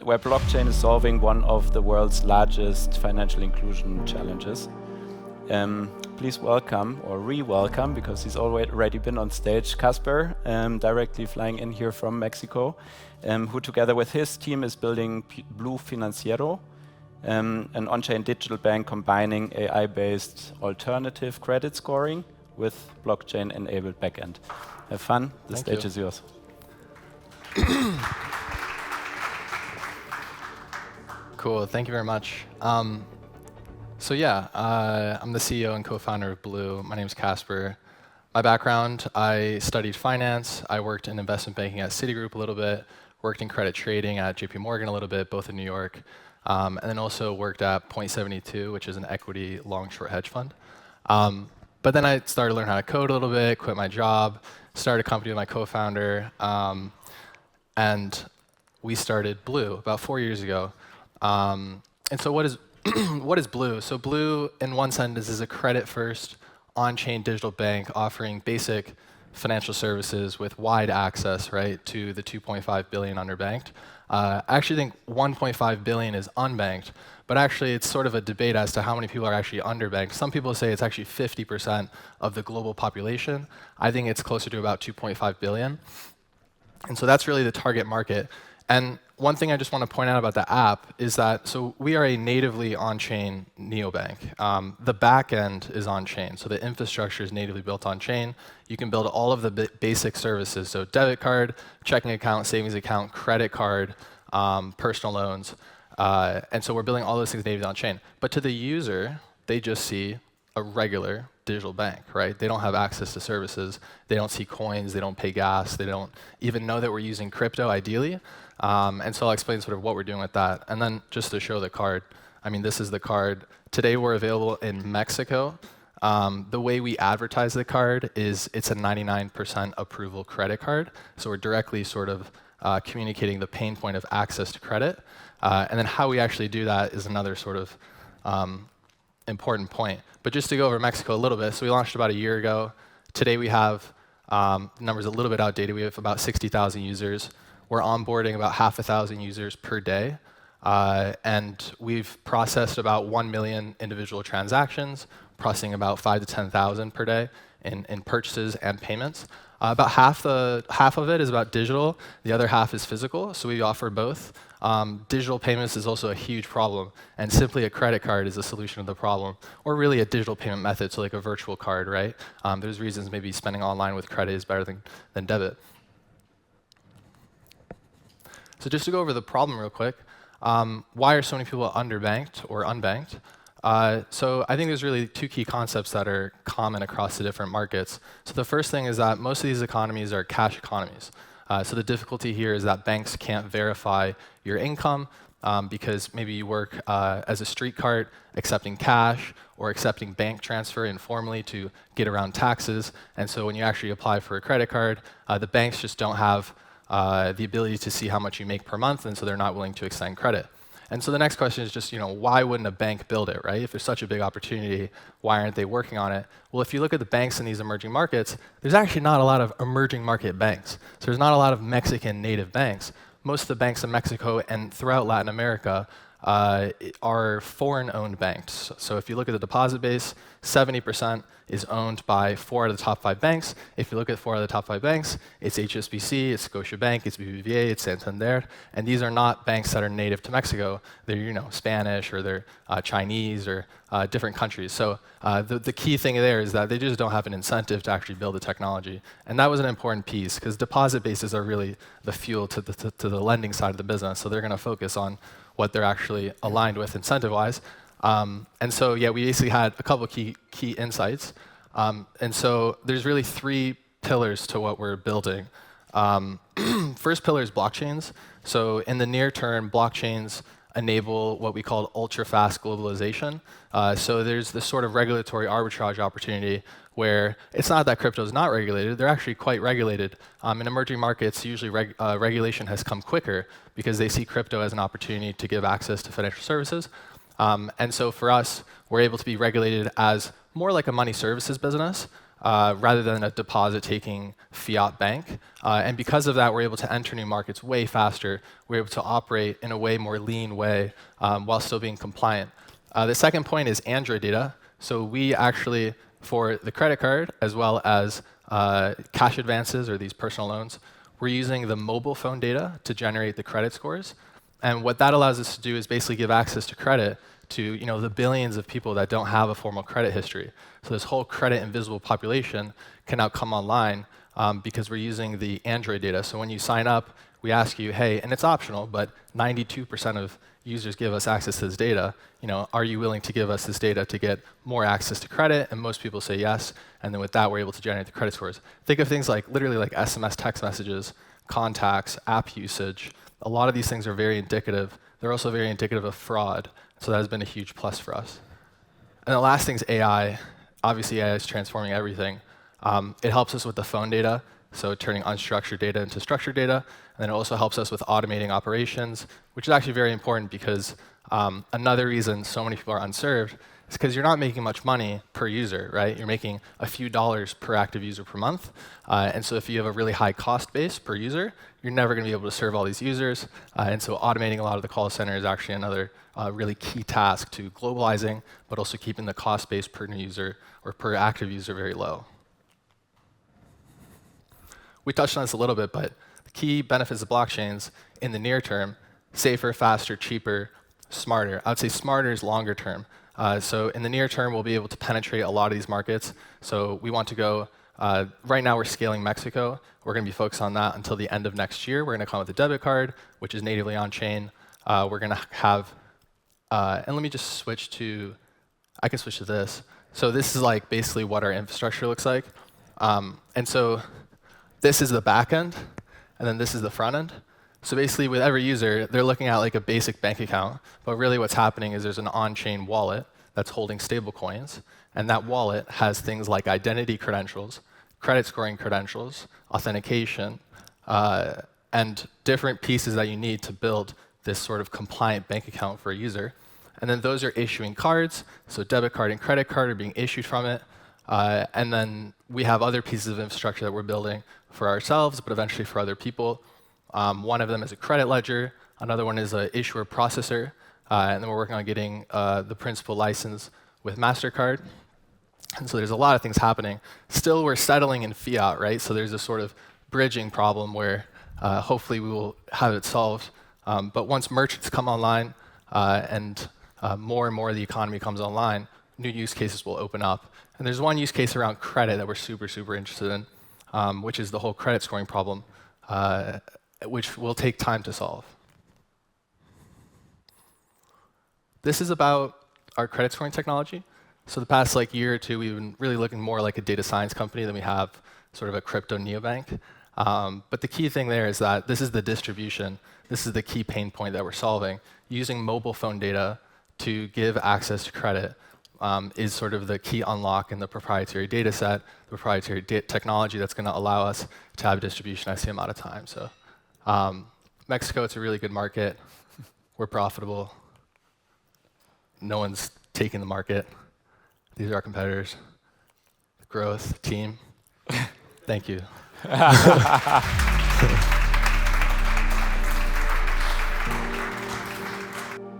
where blockchain is solving one of the world's largest financial inclusion challenges. Please welcome, or re-welcome, because he's already been on stage, Casper, directly flying in here from Mexico, who together with his team is building Blue Financiero, an on-chain digital bank combining AI-based alternative credit scoring with blockchain-enabled backend. Have fun. The stage is yours. Cool. Thank you very much. I'm the CEO and co-founder of Blue. My name is Casper. My background, I studied finance. I worked in investment banking at Citigroup a little bit, worked in credit trading at JP Morgan a little bit, both in New York, and then also worked at Point72, which is an equity long-short hedge fund. But then I started to learn how to code a little bit, quit my job, started a company with my co-founder, and we started Blue about 4 years ago. And so what is what is Blue? So Blue, in one sentence, is a credit-first on-chain digital bank offering basic financial services with wide access, right, to the 2.5 billion underbanked. I actually think 1.5 billion is unbanked, but actually it's sort of a debate as to how many people are actually underbanked. Some people say it's actually 50% of the global population. I think it's closer to about 2.5 billion. And so that's really the target market. And one thing I just want to point out about the app is that, so we are a natively on-chain neobank. The back end is on-chain, so the infrastructure is natively built on-chain. You can build all of the basic services, so debit card, checking account, savings account, credit card, personal loans. And so we're building all those things natively on-chain. But to the user, they just see a regular digital bank, right? They don't have access to services. They don't see coins. They don't pay gas. They don't even know that we're using crypto, ideally. And so I'll explain sort of what we're doing with that. And then just to show the card, I mean, this is the card. Today we're available in Mexico. The way we advertise the card is it's a 99% approval credit card. So we're directly sort of communicating the pain point of access to credit. And then how we actually do that is another sort of important point. But just to go over Mexico a little bit, so we launched about a year ago. Today we have, numbers a little bit outdated, we have about 60,000 users. We're onboarding about 500,000 users per day. And we've processed about 1 million individual transactions, processing about 5,000 to 10,000 per day in purchases and payments. About half of it is about digital. The other half is physical, so we offer both. Digital payments is also a huge problem, and simply a credit card is a solution to the problem, or really a digital payment method, so like a virtual card, right? There's reasons maybe spending online with credit is better than debit. So just to go over the problem real quick, why are so many people underbanked or unbanked? So I think there's really two key concepts that are common across the different markets. So the first thing is that most of these economies are cash economies. So the difficulty here is that banks can't verify your income because maybe you work as a street cart accepting cash or accepting bank transfer informally to get around taxes. And so when you actually apply for a credit card, the banks just don't have the ability to see how much you make per month, and so they're not willing to extend credit. And so the next question is just, why wouldn't a bank build it, right? If there's such a big opportunity, why aren't they working on it? Well, if you look at the banks in these emerging markets, there's actually not a lot of emerging market banks. So there's not a lot of Mexican native banks. Most of the banks in Mexico and throughout Latin America are foreign-owned banks. So if you look at the deposit base, 70% is owned by 4 out of the top 5 banks. If you look at 4 out of the top 5 banks, it's HSBC, it's Scotiabank, it's BBVA, it's Santander, and these are not banks that are native to Mexico. They're Spanish or they're Chinese or different countries. So the key thing there is that they just don't have an incentive to actually build the technology, and that was an important piece because deposit bases are really the fuel to the lending side of the business. So they're going to focus on what they're actually aligned with incentive-wise. And so, yeah, we basically had a couple of key insights. And so there's really 3 pillars to what we're building. First pillar is blockchains. So in the near term, blockchains enable what we call ultra-fast globalization. So there's this sort of regulatory arbitrage opportunity where it's not that crypto is not regulated, they're actually quite regulated. In emerging markets, usually regulation has come quicker because they see crypto as an opportunity to give access to financial services. And so for us, we're able to be regulated as more like a money services business, rather than a deposit-taking fiat bank. And because of that, we're able to enter new markets way faster. We're able to operate in a way more lean way while still being compliant. The second point is Android data. So we actually, for the credit card, as well as cash advances or these personal loans, we're using the mobile phone data to generate the credit scores. And what that allows us to do is basically give access to credit to the billions of people that don't have a formal credit history. So this whole credit invisible population can now come online because we're using the Android data. So when you sign up, we ask you, hey, and it's optional, but 92% of users give us access to this data. Are you willing to give us this data to get more access to credit? And most people say yes. And then with that, we're able to generate the credit scores. Think of things like literally like SMS text messages, contacts, app usage. A lot of these things are very indicative. They're also very indicative of fraud. So that has been a huge plus for us. And the last thing is AI. Obviously, AI is transforming everything. It helps us with the phone data, so turning unstructured data into structured data. And then it also helps us with automating operations, which is actually very important because another reason so many people are unserved is because you're not making much money per user, right? You're making a few dollars per active user per month. And so if you have a really high cost base per user, you're never going to be able to serve all these users. And so automating a lot of the call center is actually another really key task to globalizing, but also keeping the cost base per new user or per active user very low. We touched on this a little bit, but the key benefits of blockchains in the near term: safer, faster, cheaper, smarter. I would say smarter is longer term. So in the near term, we'll be able to penetrate a lot of these markets. So we want to go, right now we're scaling Mexico. We're going to be focused on that until the end of next year. We're going to come with a debit card, which is natively on-chain. We're going to have, and let me just switch to, I can switch to this. So this is like basically what our infrastructure looks like. And so this is the back end, and then this is the front end. So basically, with every user, they're looking at like a basic bank account, but really what's happening is there's an on-chain wallet that's holding stable coins, and that wallet has things like identity credentials, credit scoring credentials, authentication, and different pieces that you need to build this sort of compliant bank account for a user. And then those are issuing cards, so debit card and credit card are being issued from it. And then we have other pieces of infrastructure that we're building for ourselves, but eventually for other people. One of them is a credit ledger. Another one is an issuer processor. And then we're working on getting the principal license with MasterCard. And so there's a lot of things happening. Still, we're settling in fiat, right? So there's a sort of bridging problem where hopefully we will have it solved. But once merchants come online and more and more of the economy comes online, new use cases will open up. And there's one use case around credit that we're super, super interested in, which is the whole credit scoring problem, which will take time to solve. This is about our credit scoring technology. So the past year or two, we've been really looking more like a data science company than we have sort of a crypto neobank. But the key thing there is that this is the distribution. This is the key pain point that we're solving. Using mobile phone data to give access to credit is sort of the key unlock in the proprietary data set, the proprietary technology that's going to allow us to have distribution at the same amount of time. So Mexico, it's a really good market. We're profitable. No one's taking the market. These are our competitors. Growth, team. Thank you.